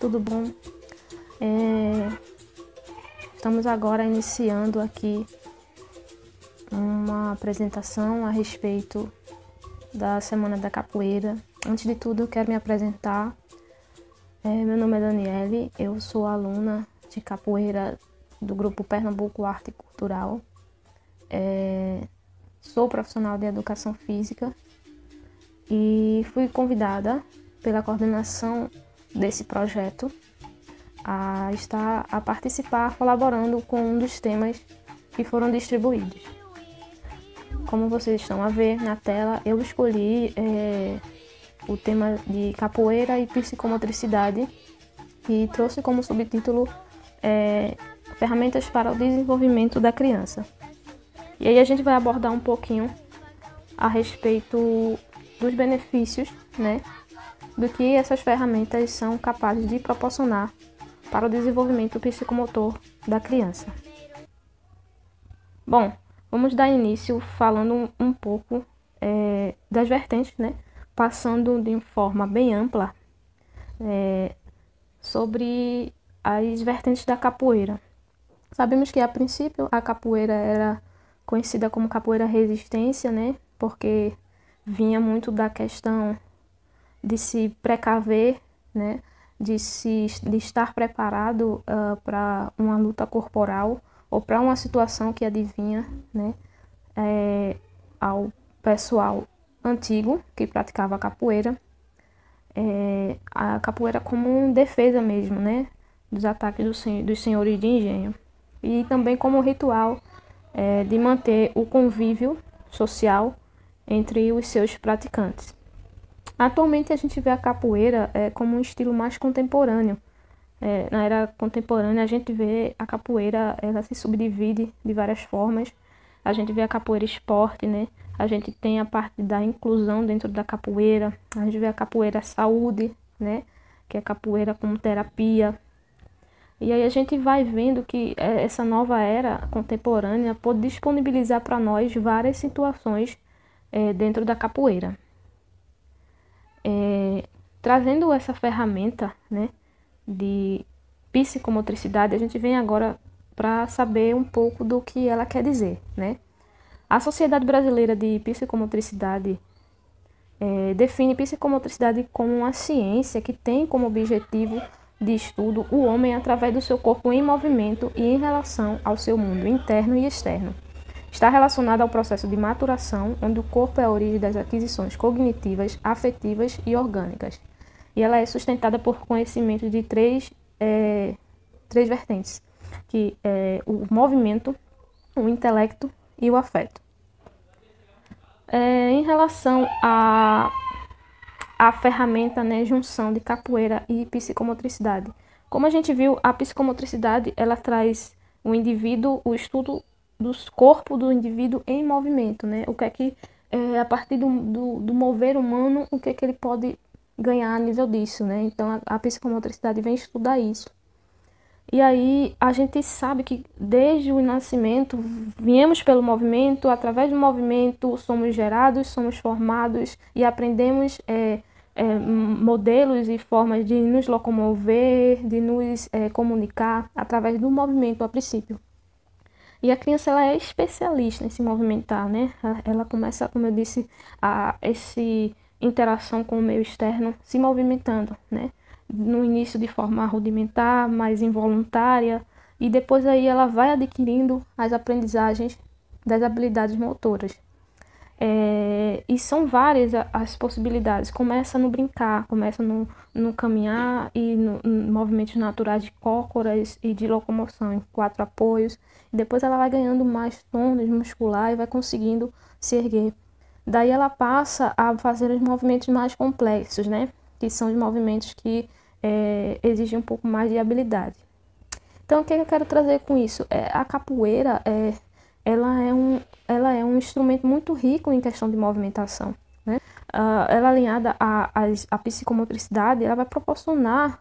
tudo bom? Estamos agora iniciando aqui uma apresentação a respeito da Semana da Capoeira. Antes de tudo, eu quero me apresentar. Meu nome é Daniele, eu sou aluna de capoeira do grupo Pernambuco Arte e Cultural. Sou profissional de educação física e fui convidada pela coordenação desse projeto a participar, colaborando com um dos temas que foram distribuídos. Como vocês estão a ver na tela, eu escolhi o tema de capoeira e psicomotricidade e trouxe como subtítulo ferramentas para o desenvolvimento da criança. E aí a gente vai abordar um pouquinho a respeito dos benefícios, né, do que essas ferramentas são capazes de proporcionar para o desenvolvimento psicomotor da criança. Bom, vamos dar início falando um pouco das vertentes, né, passando de forma bem ampla sobre as vertentes da capoeira. Sabemos que, a princípio, a capoeira era conhecida como capoeira resistência, né, porque vinha muito da questão de se precaver, né, de estar preparado para uma luta corporal ou para uma situação que adivinha, né, ao pessoal antigo que praticava capoeira, a capoeira como defesa mesmo, né, dos ataques dos senhores de engenho, e também como ritual de manter o convívio social entre os seus praticantes. Atualmente a gente vê a capoeira como um estilo mais contemporâneo. Na era contemporânea a gente vê a capoeira, ela se subdivide de várias formas. A gente vê a capoeira esporte, né? A gente tem a parte da inclusão dentro da capoeira. A gente vê a capoeira saúde, né? Que é a capoeira como terapia. E aí a gente vai vendo que essa nova era contemporânea pode disponibilizar para nós várias situações dentro da capoeira. Trazendo essa ferramenta, né, de psicomotricidade, a gente vem agora para saber um pouco do que ela quer dizer, né? A Sociedade Brasileira de Psicomotricidade define psicomotricidade como uma ciência que tem como objetivo de estudo o homem através do seu corpo em movimento e em relação ao seu mundo interno e externo. Está relacionada ao processo de maturação, onde o corpo é a origem das aquisições cognitivas, afetivas e orgânicas. E ela é sustentada por conhecimento de três vertentes, que é o movimento, o intelecto e o afeto. Em relação à ferramenta, né, junção de capoeira e psicomotricidade. Como a gente viu, a psicomotricidade ela traz o indivíduo, o estudo do corpo do indivíduo em movimento, né? O que é que, a partir do mover humano, o que é que ele pode ganhar a nível disso, né? Então, a psicomotricidade vem estudar isso. E aí, a gente sabe que desde o nascimento, viemos pelo movimento, através do movimento, somos gerados, somos formados e aprendemos modelos e formas de nos locomover, de nos comunicar através do movimento a princípio. E a criança ela é especialista em se movimentar, né? Ela começa, como eu disse, essa interação com o meio externo se movimentando, né? No início de forma rudimentar, mais involuntária, e depois aí ela vai adquirindo as aprendizagens das habilidades motoras. E são várias as possibilidades. Começa no brincar, começa no caminhar e no movimentos naturais de cócoras e de locomoção em 4 apoios. Depois ela vai ganhando mais tônus muscular e vai conseguindo se erguer. Daí ela passa a fazer os movimentos mais complexos, né? Que são os movimentos que exigem um pouco mais de habilidade. Então, o que eu quero trazer com isso? A capoeira ela é um instrumento muito rico em questão de movimentação, né? Ela alinhada à psicomotricidade, ela vai proporcionar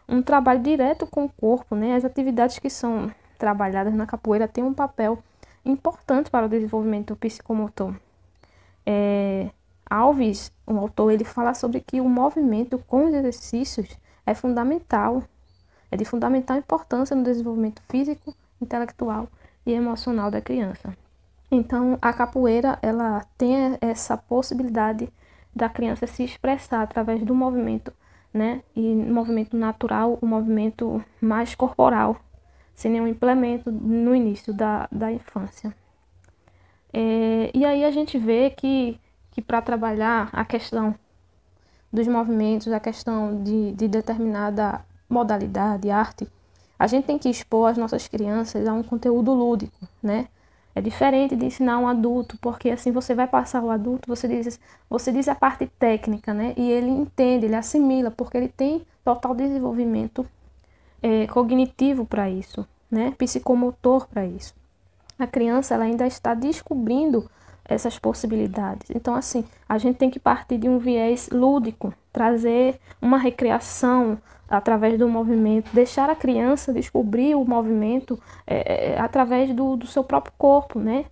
um trabalho direto com o corpo, né? As atividades que são trabalhadas na capoeira têm um papel importante para o desenvolvimento psicomotor. Alves, o autor, ele fala sobre que o movimento com os exercícios é fundamental, é de fundamental importância no desenvolvimento físico, intelectual e emocional da criança. Então, a capoeira, ela tem essa possibilidade da criança se expressar através do movimento, né? E movimento natural, o movimento mais corporal, sem nenhum implemento no início da infância. E aí a gente vê que para trabalhar a questão dos movimentos, a questão de determinada modalidade, arte, a gente tem que expor as nossas crianças a um conteúdo lúdico, né? É diferente de ensinar um adulto, porque assim você vai passar o adulto, você diz a parte técnica, né? E ele entende, ele assimila, porque ele tem total desenvolvimento cognitivo para isso, né? Psicomotor para isso. A criança, ela ainda está descobrindo essas possibilidades. Então, assim, a gente tem que partir de um viés lúdico, trazer uma recreação através do movimento, deixar a criança descobrir o movimento através do seu próprio corpo, né?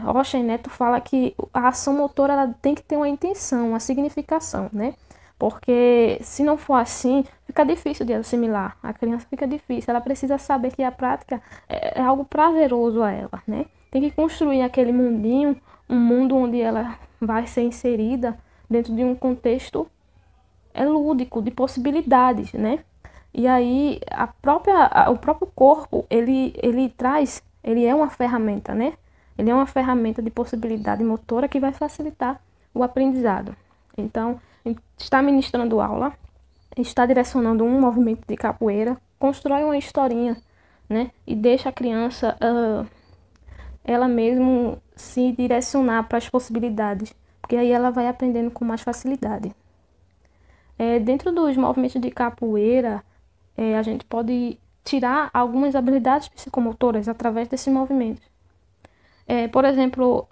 Rocha e Neto fala que a ação motora, ela tem que ter uma intenção, uma significação, né? Porque se não for assim, fica difícil de assimilar. A criança fica difícil, ela precisa saber que a prática é algo prazeroso a ela, né? Tem que construir aquele mundinho, um mundo onde ela vai ser inserida dentro de um contexto lúdico, de possibilidades, né? E aí o próprio corpo, ele é uma ferramenta, né? Ele é uma ferramenta de possibilidade motora que vai facilitar o aprendizado. Então, está ministrando aula, está direcionando um movimento de capoeira, constrói uma historinha, né? E deixa a criança ela mesmo se direcionar para as possibilidades, porque aí ela vai aprendendo com mais facilidade. Dentro dos movimentos de capoeira, a gente pode tirar algumas habilidades psicomotoras através desses movimentos. Por exemplo,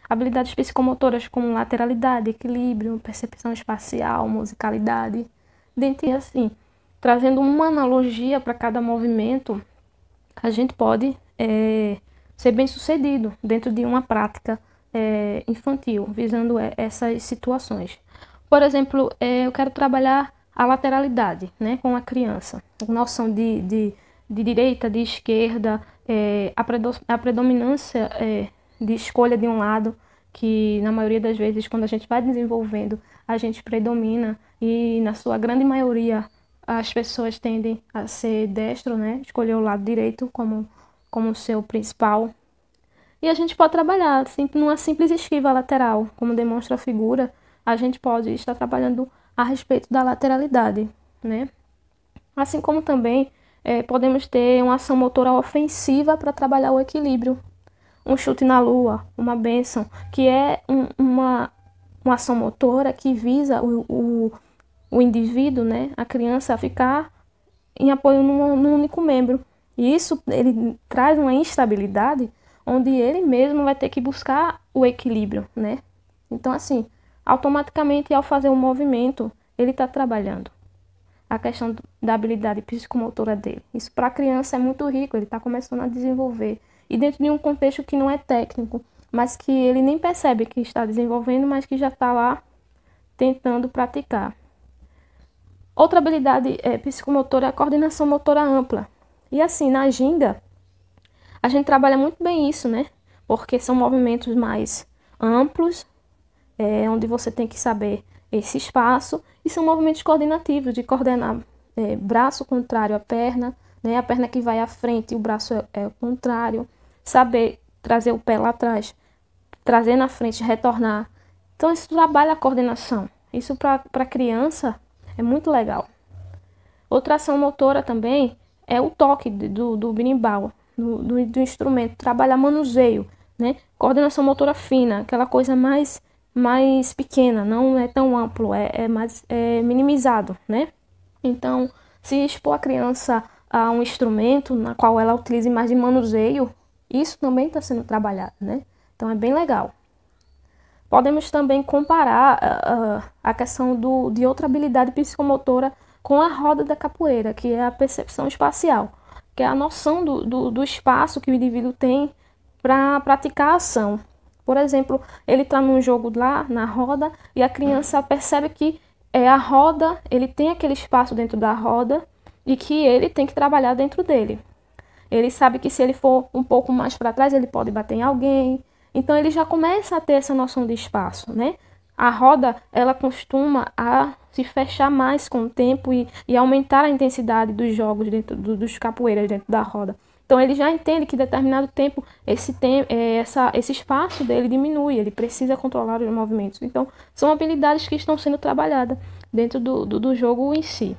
habilidades psicomotoras como lateralidade, equilíbrio, percepção espacial, musicalidade, dentre assim, trazendo uma analogia para cada movimento, a gente pode ser bem-sucedido dentro de uma prática infantil, visando essas situações. Por exemplo, eu quero trabalhar a lateralidade, né, com a criança, noção de direita, de esquerda, a predominância de escolha de um lado, que na maioria das vezes, quando a gente vai desenvolvendo, a gente predomina e na sua grande maioria as pessoas tendem a ser destro, né, escolher o lado direito como seu principal. E a gente pode trabalhar assim, numa simples esquiva lateral, como demonstra a figura, a gente pode estar trabalhando a respeito da lateralidade, né? Assim como também podemos ter uma ação motora ofensiva para trabalhar o equilíbrio. Um chute na lua, uma bênção, que é uma ação motora que visa o indivíduo, né, a criança, a ficar em apoio num único membro. E isso ele traz uma instabilidade onde ele mesmo vai ter que buscar o equilíbrio, né? Então, assim, automaticamente, ao fazer um movimento, ele está trabalhando a questão da habilidade psicomotora dele. Isso para a criança é muito rico, ele está começando a desenvolver. E dentro de um contexto que não é técnico, mas que ele nem percebe que está desenvolvendo, mas que já está lá tentando praticar. Outra habilidade psicomotora é a coordenação motora ampla. E assim, na ginga, a gente trabalha muito bem isso, né? Porque são movimentos mais amplos, onde você tem que saber esse espaço, e são movimentos coordenativos, de coordenar braço contrário à perna, né? A perna que vai à frente e o braço é o contrário, saber trazer o pé lá atrás, trazer na frente, retornar. Então isso trabalha a coordenação. Isso para criança é muito legal. Outra ação motora também é o toque do berimbau, do instrumento, trabalhar manuseio, né? Coordenação motora fina, aquela coisa mais pequena, não é tão amplo, é mais minimizado, né? Então, se expor a criança a um instrumento na qual ela utilize mais de manuseio, isso também está sendo trabalhado, né? Então, é bem legal. Podemos também comparar a questão de outra habilidade psicomotora com a roda da capoeira, que é a percepção espacial, que é a noção do espaço que o indivíduo tem para praticar a ação. Por exemplo, ele está num jogo lá na roda e a criança percebe que a roda, ele tem aquele espaço dentro da roda e que ele tem que trabalhar dentro dele. Ele sabe que se ele for um pouco mais para trás, ele pode bater em alguém. Então ele já começa a ter essa noção de espaço, né? A roda, ela costuma a se fechar mais com o tempo e aumentar a intensidade dos jogos dentro dos capoeiras dentro da roda. Então ele já entende que em determinado tempo esse espaço dele diminui, ele precisa controlar os movimentos. Então são habilidades que estão sendo trabalhadas dentro do jogo em si.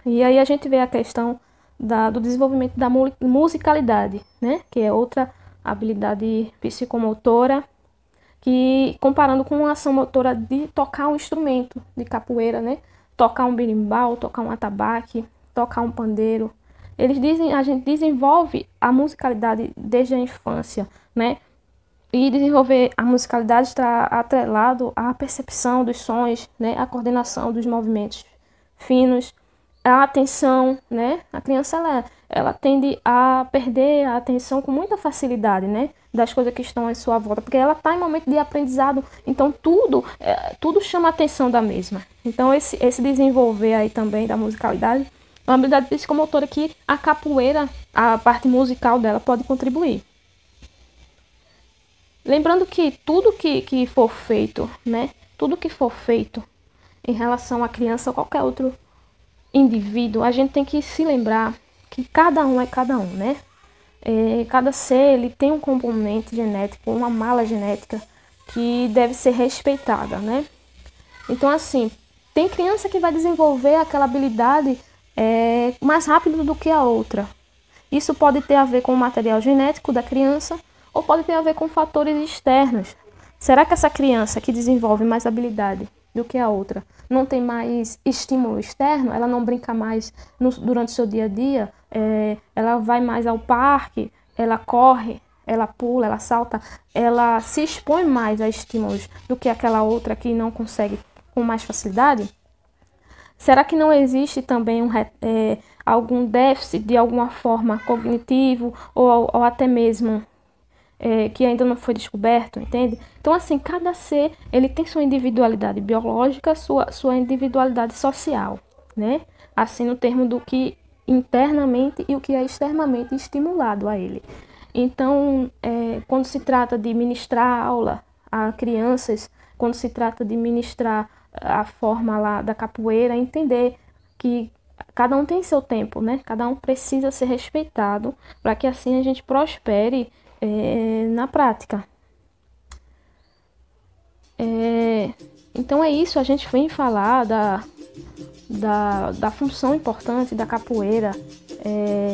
E aí a gente vê a questão do desenvolvimento da musicalidade, né? Que é outra habilidade psicomotora, que comparando com uma ação motora de tocar um instrumento de capoeira, né? Tocar um berimbau, tocar um atabaque, tocar um pandeiro. Eles dizem, a gente desenvolve a musicalidade desde a infância, né? E desenvolver a musicalidade está atrelado à percepção dos sons, né? A coordenação dos movimentos finos, a atenção, né? A criança ela tende a perder a atenção com muita facilidade, né? Das coisas que estão em sua volta, porque ela está em momento de aprendizado, então tudo chama a atenção da mesma. Então esse desenvolver aí também da musicalidade é uma habilidade psicomotora que a capoeira, a parte musical dela pode contribuir. Lembrando que tudo que for feito, né? Tudo que for feito em relação à criança ou qualquer outro indivíduo, a gente tem que se lembrar que cada um é cada um, né? Cada ser ele tem um componente genético, uma mala genética que deve ser respeitada, né? Então, assim, tem criança que vai desenvolver aquela habilidade mais rápido do que a outra. Isso pode ter a ver com o material genético da criança ou pode ter a ver com fatores externos. Será que essa criança que desenvolve mais habilidade do que a outra não tem mais estímulo externo? Ela não brinca mais durante o seu dia a dia? Ela vai mais ao parque? Ela corre? Ela pula? Ela salta? Ela se expõe mais a estímulos do que aquela outra que não consegue com mais facilidade? Será que não existe também algum déficit de alguma forma cognitivo ou até mesmo que ainda não foi descoberto, entende? Então, assim, cada ser ele tem sua individualidade biológica, sua individualidade social, né? Assim, no termo do que internamente e o que é externamente estimulado a ele. Então, quando se trata de ministrar aula a crianças, quando se trata de ministrar a forma lá da capoeira, entender que cada um tem seu tempo, né? Cada um precisa ser respeitado para que assim a gente prospere na prática. Então é isso, a gente vem falar da função importante da capoeira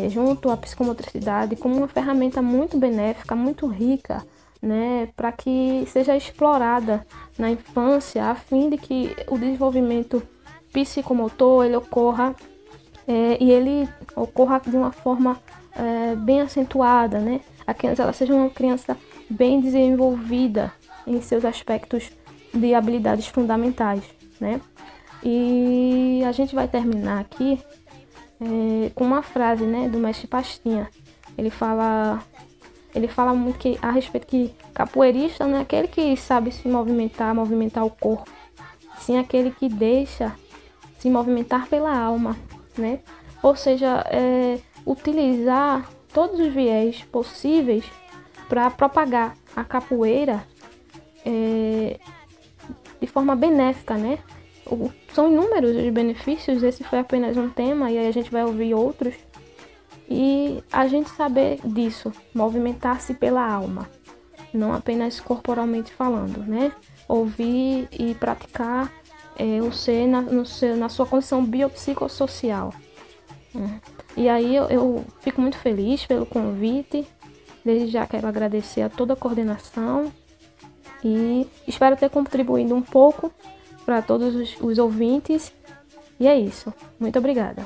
junto à psicomotricidade como uma ferramenta muito benéfica, muito rica, né, para que seja explorada na infância, a fim de que o desenvolvimento psicomotor ele ocorra e ele ocorra de uma forma bem acentuada, né? A criança ela seja uma criança bem desenvolvida em seus aspectos de habilidades fundamentais, né? E a gente vai terminar aqui com uma frase, né, do mestre Pastinha. Ele fala muito a respeito que capoeirista não é aquele que sabe se movimentar o corpo, sim aquele que deixa se movimentar pela alma, né? Ou seja, utilizar todos os viés possíveis para propagar a capoeira de forma benéfica, né? São inúmeros os benefícios, esse foi apenas um tema e aí a gente vai ouvir outros. E a gente saber disso, movimentar-se pela alma, não apenas corporalmente falando, né? Ouvir e praticar o ser na sua condição biopsicossocial. E aí eu fico muito feliz pelo convite, desde já quero agradecer a toda a coordenação e espero ter contribuído um pouco para todos os ouvintes. E é isso, muito obrigada.